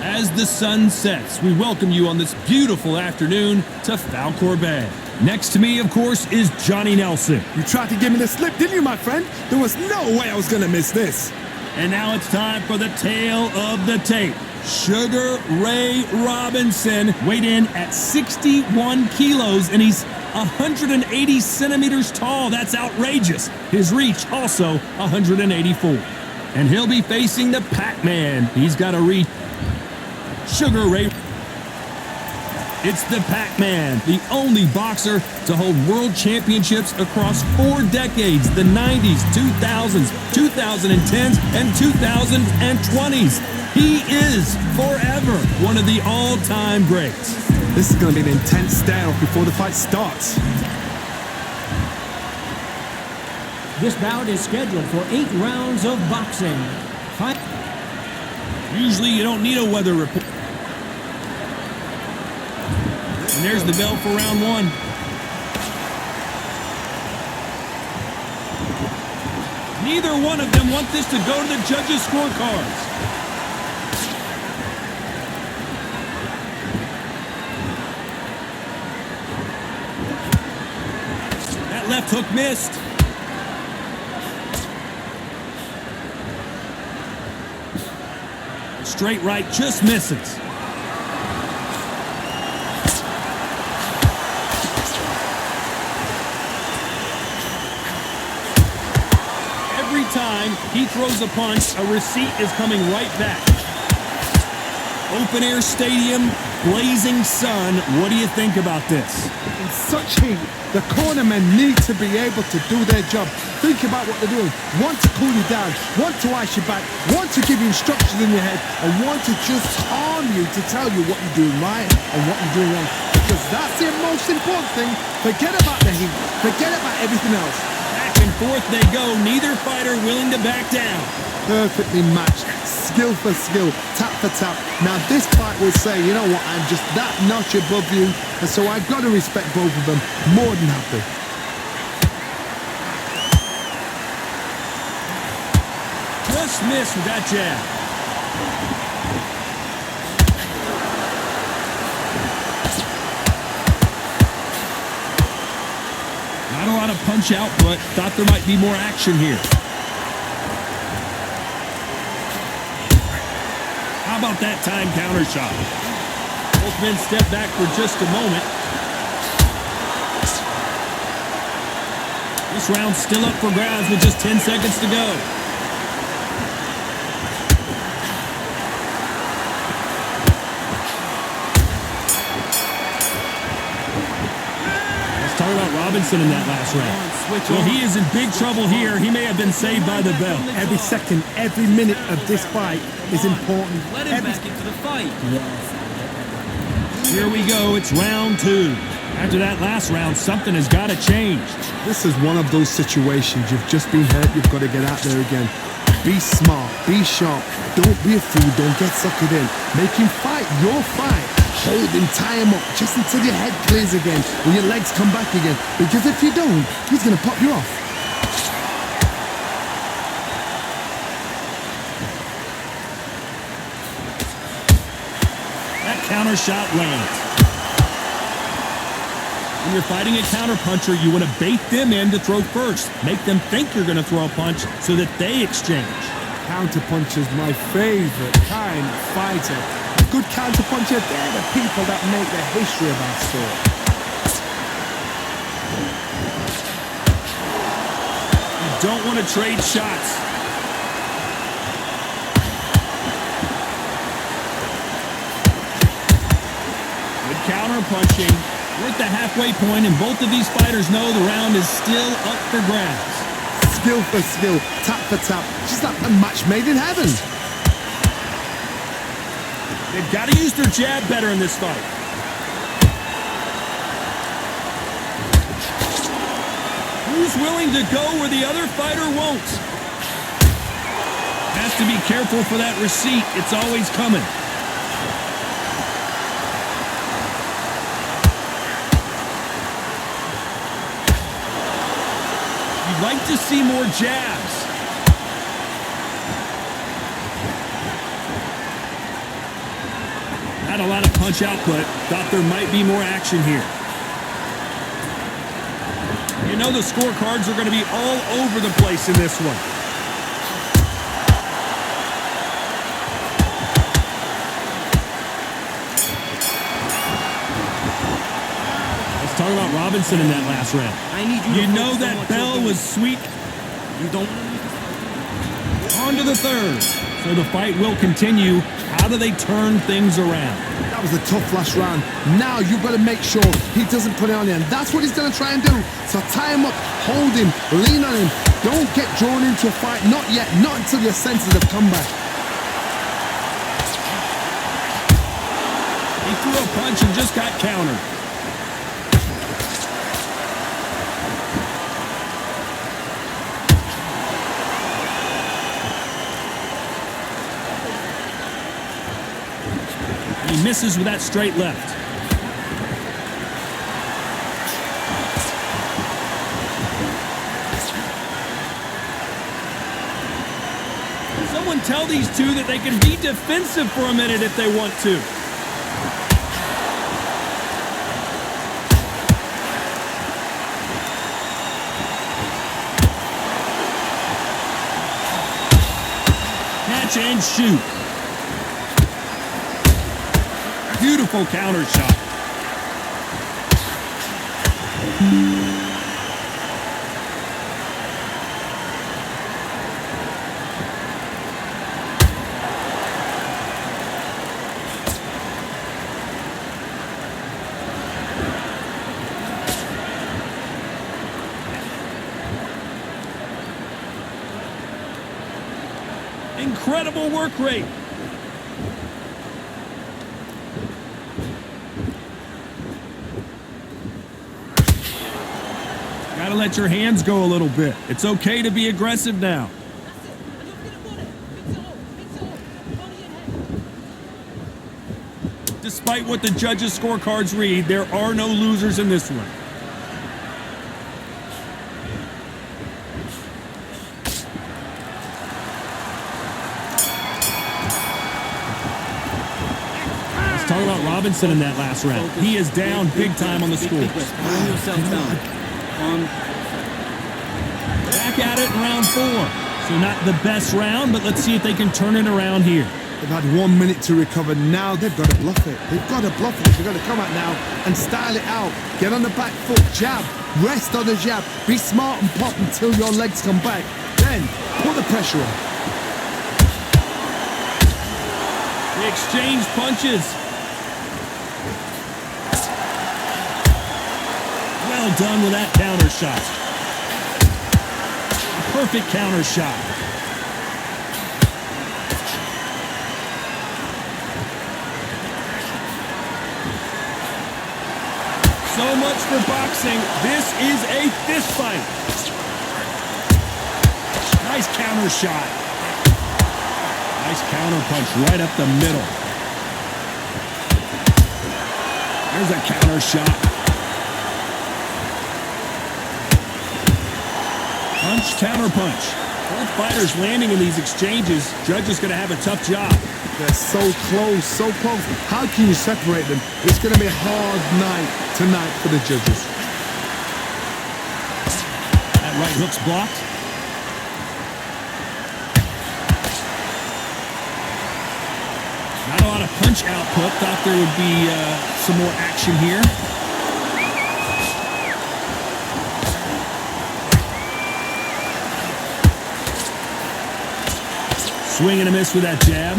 As the sun sets, we welcome you on this beautiful afternoon to Falcor Bay. Next to me, of course, is Johnny Nelson. You tried to give me the slip, didn't you, my friend? There was no way I was going to miss this. And now it's time for the tale of the tape. Sugar Ray Robinson weighed in at 61 kilos, and he's 180 centimeters tall. That's outrageous. His reach also 184. And he'll be facing the Pac-Man. He's got a reach. Sugar Ray. It's the Pac-Man, the only boxer to hold world championships across 4 decades, the 90s, 2000s, 2010s, and 2020s. He is forever one of the all-time greats. This is going to be an intense standoff before the fight starts. This bout is scheduled for 8 rounds of boxing. Fight. Usually you don't need a weather report. And there's the bell for round 1. Neither one of them want this to go to the judges' scorecards. That left hook missed. Straight right just misses. Every time he throws a punch, a receipt is coming right back. Open air stadium, blazing sun. What do you think about this? In such heat, the cornermen need to be able to do their job. Think about what they're doing. One to cool you down, one to ice you back, one to give you instructions in your head, and one to just calm you to tell you what you're doing right and what you're doing wrong. Because that's the most important thing. Forget about the heat. Forget about everything else. Back and forth they go. Neither fighter willing to back down. Perfectly matched. Skill for skill. Tap for tap. Now this fight will say, you know what, I'm just that notch above you. And so I've got to respect both of them. More than happy. Just missed with that jab. Not a lot of punch output. Thought there might be more action here. How about that time counter shot? Both men step back for just a moment. This round's still up for grabs with just 10 seconds to go. Talk about Robinson in that last round. Well, he is in big trouble here. He may have been saved by the bell. Every second, every minute of this fight is important. Let him back into the fight. Here we go. It's round 2. After that last round, something has got to change. This is one of those situations. You've just been hurt. You've got to get out there again. Be smart. Be sharp. Don't be a fool. Don't get suckered in. Make him fight your fight. Hold him, tie him up, just until your head clears again, or your legs come back again. Because if you don't, he's going to pop you off. That counter shot lands. When you're fighting a counter puncher, you want to bait them in to throw first. Make them think you're going to throw a punch so that they exchange. Counter puncher's my favorite kind of fighter. A good counter puncher, they're the people that make the history of our sport. You don't want to trade shots. Good counter punching. We're at the halfway point, and both of these fighters know the round is still up for grabs. Skill for skill, tap for tap, just like a match made in heaven. They've got to use their jab better in this fight. Who's willing to go where the other fighter won't? Has to be careful for that receipt. It's always coming. You'd like to see more jabs. Not a lot of punch output. Thought there might be more action here. You know the scorecards are going to be all over the place in this one. Let's talk about Robinson in that last round. I need you You to know focus on that what bell you're doing. was sweet. You don't. On to the third. So the fight will continue. How do they turn things around? That was a tough last round. Now you've got to make sure he doesn't put it on you, and that's what he's going to try and do. So tie him up, hold him, lean on him. Don't get drawn into a fight. Not yet. Not until your senses have come back. He threw a punch and just got countered. He misses with that straight left. Someone tell these two that they can be defensive for a minute if they want to. Catch and shoot. Beautiful counter shot. Incredible work rate. Gotta let your hands go a little bit. It's okay to be aggressive now. Despite what the judges' scorecards read, there are no losers in this one. Let's talk about Robinson in that last round. He is down big time on the score. Calm yourself down. Back at it in round 4. So not the best round, but let's see if they can turn it around here. They've had 1 minute to recover. Now they've got to bluff it. They've got to bluff it. They've got to come out now and style it out. Get on the back foot, jab, rest on the jab. Be smart and pop until your legs come back. Then put the pressure on. They exchange punches. Well done with that counter shot. Perfect counter shot. So much for boxing. This is a fist fight. Nice counter shot. Nice counter punch right up the middle. There's a counter shot. Punch, counter punch. Both fighters landing in these exchanges. Judge is going to have a tough job. They're so close, so close. How can you separate them? It's going to be a hard night tonight for the judges. That right hook's blocked. Not a lot of punch output. Thought there would be some more action here. Swing and a miss with that jab.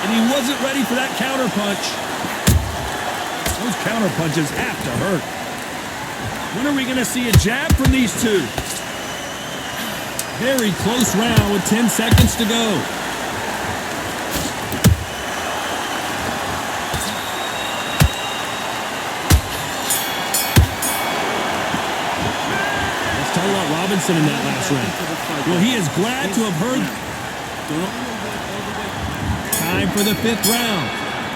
And he wasn't ready for that counter punch. Those counter punches have to hurt. When are we going to see a jab from these two? Very close round with 10 seconds to go. Let's talk about Robinson in that last round. Well, he is glad to have heard. Time for the 5th round.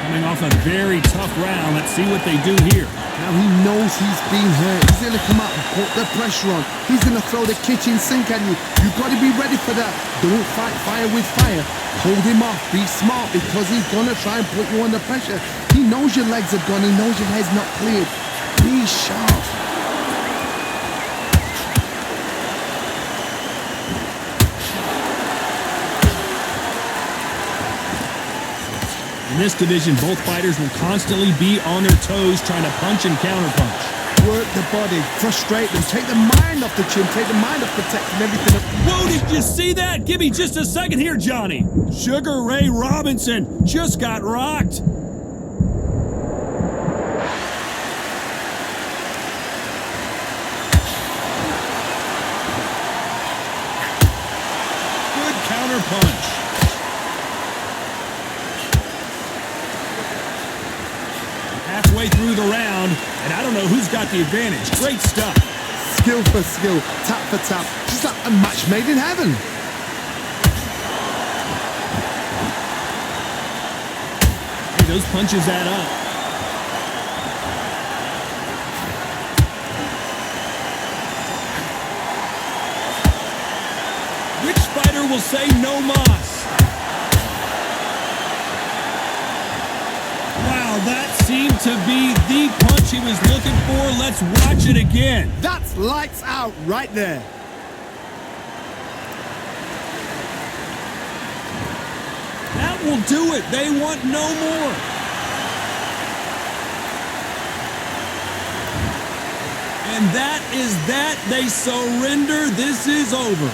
Coming off a very tough round, let's see what they do here. Now he knows he's been hurt. He's going to come out and put the pressure on. He's going to throw the kitchen sink at you. You've got to be ready for that. Don't fight fire with fire. Hold him off. Be smart because he's going to try and put you under pressure. He knows your legs are gone. He knows your head's not cleared. Be sharp. In this division, both fighters will constantly be on their toes trying to punch and counterpunch. Work the body, frustrate them, take the mind off the chin, take the mind off protecting everything. Whoa, did you see that? Give me just a second here, Johnny. Sugar Ray Robinson just got rocked. Good counterpunch. Halfway through the round, and I don't know who's got the advantage. Great stuff. Skill for skill, tap for tap, just like a match made in heaven. Hey, those punches add up. Which fighter will say no mas? Wow, that seemed to be the punch he was looking for. Let's watch it again. That's lights out right there. That will do it. They want no more. And that is that. They surrender. This is over.